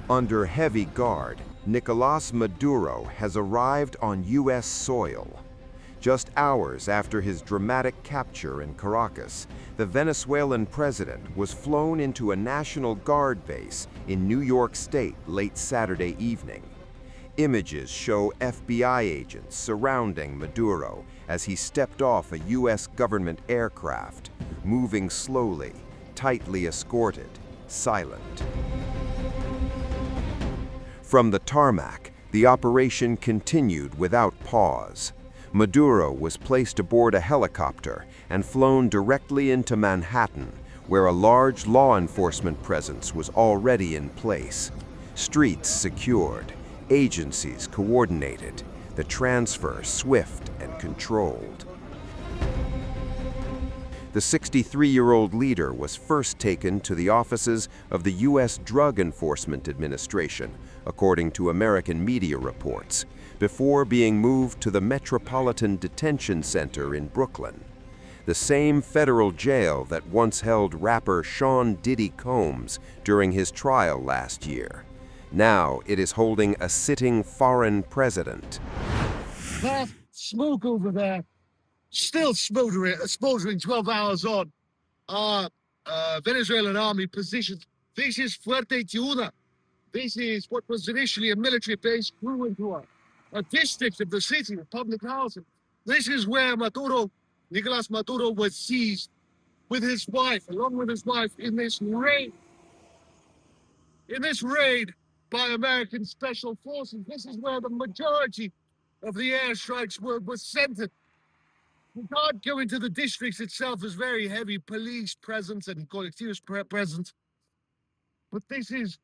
Under heavy guard, Nicolás Maduro has arrived on U.S. soil. Just hours after his dramatic capture in Caracas, the Venezuelan president was flown into a National Guard base in New York State late Saturday evening. Images show FBI agents surrounding Maduro as he stepped off a U.S. government aircraft, moving slowly, tightly escorted, silent. From the tarmac, the operation continued without pause. Maduro was placed aboard a helicopter and flown directly into Manhattan, where a large law enforcement presence was already in place. Streets secured, agencies coordinated, the transfer swift and controlled. The 63-year-old leader was first taken to the offices of the U.S. Drug Enforcement Administration, according to American media reports, before being moved to the Metropolitan Detention Center in Brooklyn, the same federal jail that once held rapper Sean Diddy Combs during his trial last year. Now it is holding a sitting foreign president. That smoke over there, still smoldering 12 hours on. Our Venezuelan army positions. This is Fuerte Tiuna. This is what was initially a military base, grew into a district of the city, of public housing. This is where Nicolás Maduro was seized with his wife, along with his wife, in this raid. By American special forces. This is where the majority of the airstrikes were centered. We can't go into the districts itself. There's very heavy police presence and colectivos presence. But this is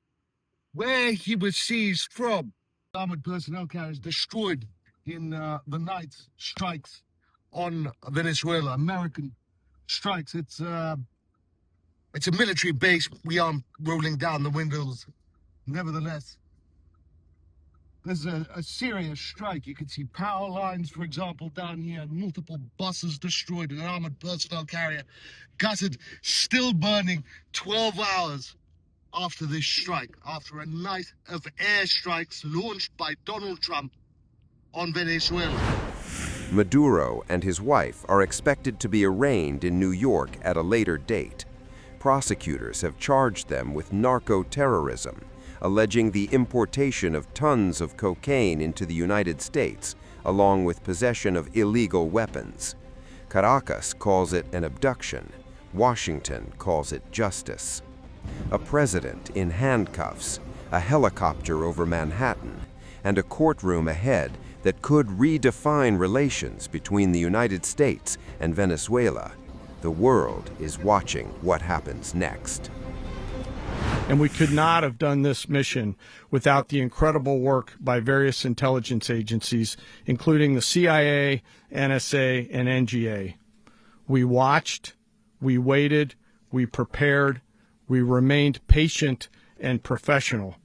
where he was seized from. Armored personnel carriers destroyed in the night strikes on Venezuela. American strikes. It's a military base. We aren't rolling down the windows. Nevertheless, there's a serious strike. You can see power lines, for example, down here, multiple buses destroyed, an armored personnel carrier gutted, still burning 12 hours after this strike, after a night of airstrikes launched by Donald Trump on Venezuela. Maduro and his wife are expected to be arraigned in New York at a later date. Prosecutors have charged them with narco-terrorism, alleging the importation of tons of cocaine into the United States, along with possession of illegal weapons. Caracas calls it an abduction. Washington calls it justice. A president in handcuffs, a helicopter over Manhattan, and a courtroom ahead that could redefine relations between the United States and Venezuela. The world is watching what happens next. And we could not have done this mission without the incredible work by various intelligence agencies, including the CIA, NSA, and NGA. We watched, we waited, we prepared, we remained patient and professional.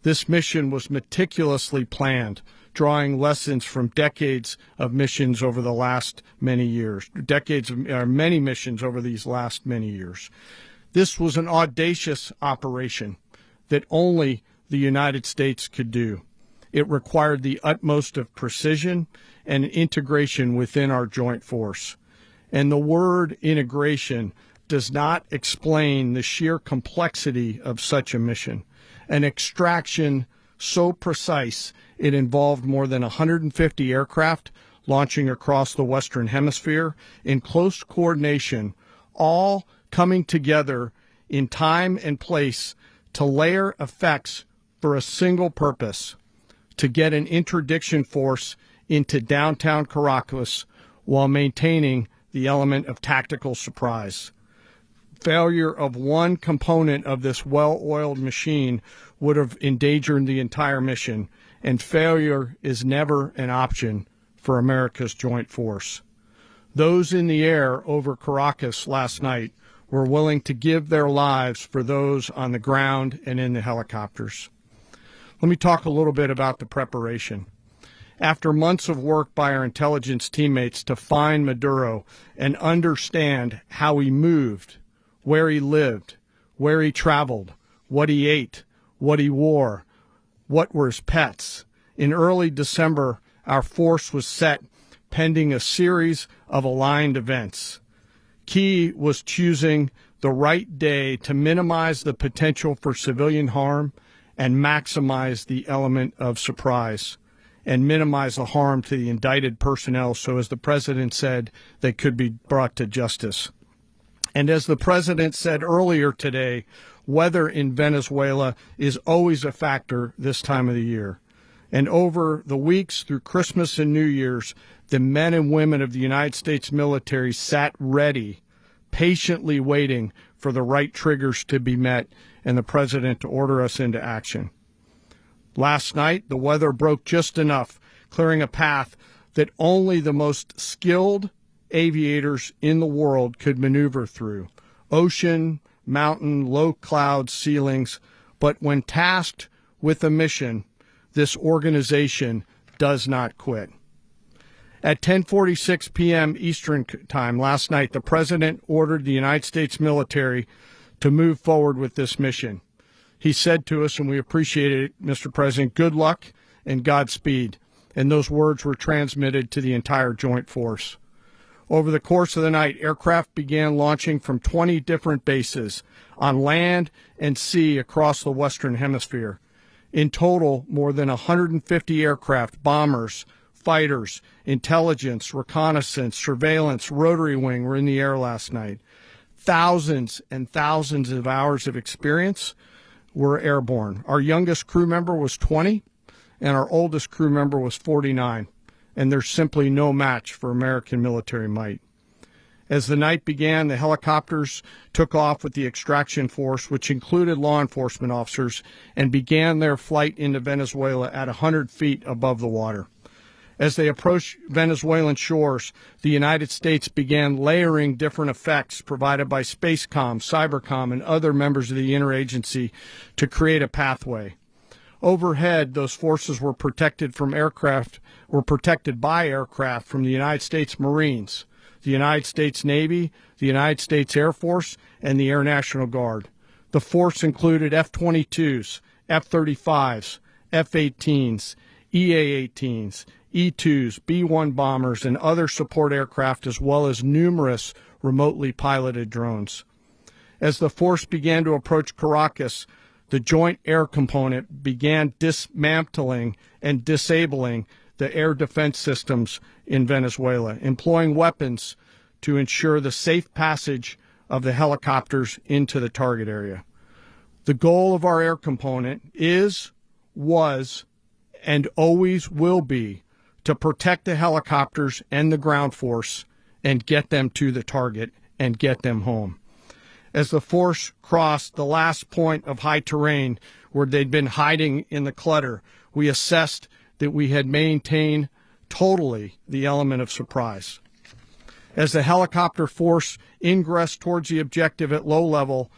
This mission was meticulously planned, drawing lessons from decades of missions over the last many years, many missions over these last many years. This was an audacious operation that only the United States could do. It required the utmost of precision and integration within our joint force. And the word integration does not explain the sheer complexity of such a mission. An extraction so precise it involved more than 150 aircraft launching across the Western Hemisphere in close coordination, all coming together in time and place to layer effects for a single purpose, to get an interdiction force into downtown Caracas while maintaining the element of tactical surprise. Failure of one component of this well-oiled machine would have endangered the entire mission, and failure is never an option for America's joint force. Those in the air over Caracas last night were willing to give their lives for those on the ground and in the helicopters. Let me talk a little bit about the preparation. After months of work by our intelligence teammates to find Maduro and understand how he moved, where he lived, where he traveled, what he ate, what he wore, what were his pets. In early December, our force was set pending a series of aligned events. Key was choosing the right day to minimize the potential for civilian harm and maximize the element of surprise and minimize the harm to the indicted personnel so, as the president said, they could be brought to justice. And as the president said earlier today, weather in Venezuela is always a factor this time of the year. And over the weeks through Christmas and New Year's, the men and women of the United States military sat ready, patiently waiting for the right triggers to be met and the president to order us into action. Last night, the weather broke just enough, clearing a path that only the most skilled aviators in the world could maneuver through. Ocean, mountain, low cloud ceilings. But when tasked with a mission, this organization does not quit. At 10:46 p.m. Eastern Time last night, the president ordered the United States military to move forward with this mission. He said to us, and we appreciate it, Mr. President, good luck and Godspeed. And those words were transmitted to the entire joint force. Over the course of the night, aircraft began launching from 20 different bases on land and sea across the Western Hemisphere. In total, more than 150 aircraft, bombers, fighters, intelligence, reconnaissance, surveillance, rotary wing were in the air last night. Thousands and thousands of hours of experience were airborne. Our youngest crew member was 20, and our oldest crew member was 49, and there's simply no match for American military might. As the night began, the helicopters took off with the extraction force, which included law enforcement officers, and began their flight into Venezuela at 100 feet above the water. As they approached Venezuelan shores, the United States began layering different effects provided by Spacecom, Cybercom, and other members of the interagency to create a pathway. Overhead, those forces were protected by aircraft from the United States Marines, the United States Navy, the United States Air Force, and the Air National Guard. The force included F-22s, F-35s, F-18s, EA-18s, E-2s, B-1 bombers, and other support aircraft, as well as numerous remotely piloted drones. As the force began to approach Caracas, the Joint Air Component began dismantling and disabling the air defense systems in Venezuela, employing weapons to ensure the safe passage of the helicopters into the target area. The goal of our air component is, was, and always will be to protect the helicopters and the ground force and get them to the target and get them home. As the force crossed the last point of high terrain where they'd been hiding in the clutter, we assessed that we had maintained totally the element of surprise. As the helicopter force ingressed towards the objective at low level,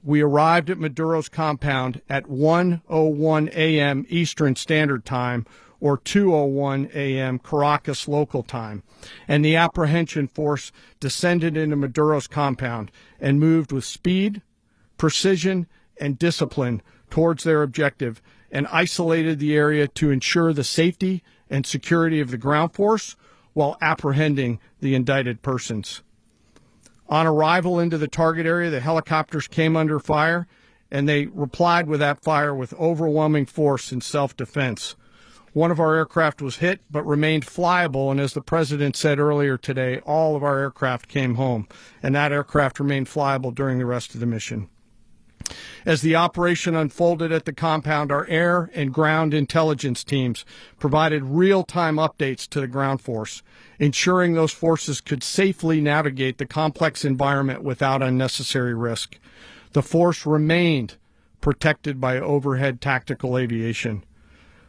we arrived at Maduro's compound at 1:01 a.m. Eastern Standard Time, or 2:01 a.m. Caracas local time, and the apprehension force descended into Maduro's compound and moved with speed, precision, and discipline towards their objective and isolated the area to ensure the safety and security of the ground force while apprehending the indicted persons. On arrival into the target area, the helicopters came under fire, and they replied with that fire with overwhelming force in self-defense. One of our aircraft was hit but remained flyable, and as the president said earlier today, all of our aircraft came home, and that aircraft remained flyable during the rest of the mission. As the operation unfolded at the compound, our air and ground intelligence teams provided real-time updates to the ground force, ensuring those forces could safely navigate the complex environment without unnecessary risk. The force remained protected by overhead tactical aviation.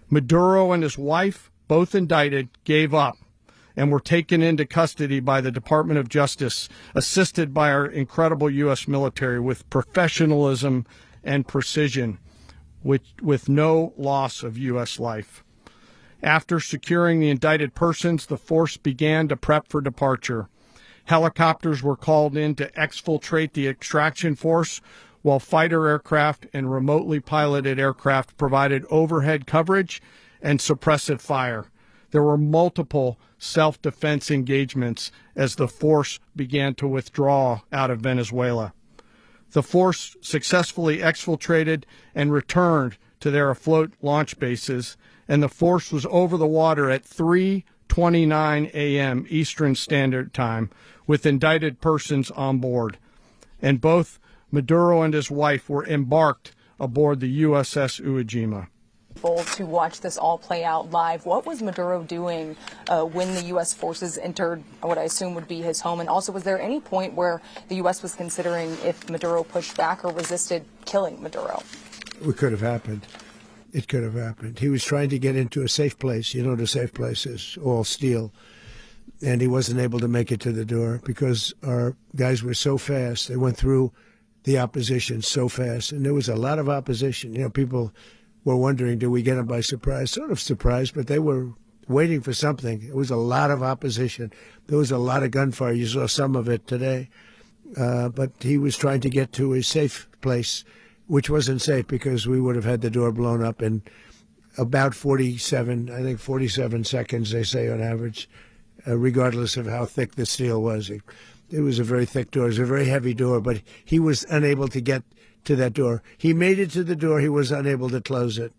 Maduro and his wife, both indicted, gave up and were taken into custody by the Department of Justice, assisted by our incredible U.S. military with professionalism and precision, with no loss of U.S. life. After securing the indicted persons, the force began to prep for departure. Helicopters were called in to exfiltrate the extraction force, while fighter aircraft and remotely piloted aircraft provided overhead coverage and suppressive fire. There were multiple self-defense engagements as the force began to withdraw out of Venezuela. The force successfully exfiltrated and returned to their afloat launch bases, and the force was over the water at 3:29 a.m. Eastern Standard Time with indicted persons on board. And both Maduro and his wife were embarked aboard the USS Iwo Jima. To watch this all play out live, what was Maduro doing when the U.S. forces entered what I assume would be his home? And also, was there any point where the U.S. was considering if Maduro pushed back or resisted killing Maduro? It could have happened. It could have happened. He was trying to get into a safe place. You know, the safe place is all steel. And he wasn't able to make it to the door because our guys were so fast. They went through the opposition so fast. And there was a lot of opposition. You know, people were wondering, did we get them by surprise? Sort of surprised, but they were waiting for something. There was a lot of opposition. There was a lot of gunfire. You saw some of it today. But he was trying to get to a safe place, which wasn't safe because we would have had the door blown up in about 47 seconds, they say on average, regardless of how thick the steel was. It was a very thick door. It was a very heavy door, but he was unable to get to that door. He made it to the door. He was unable to close it.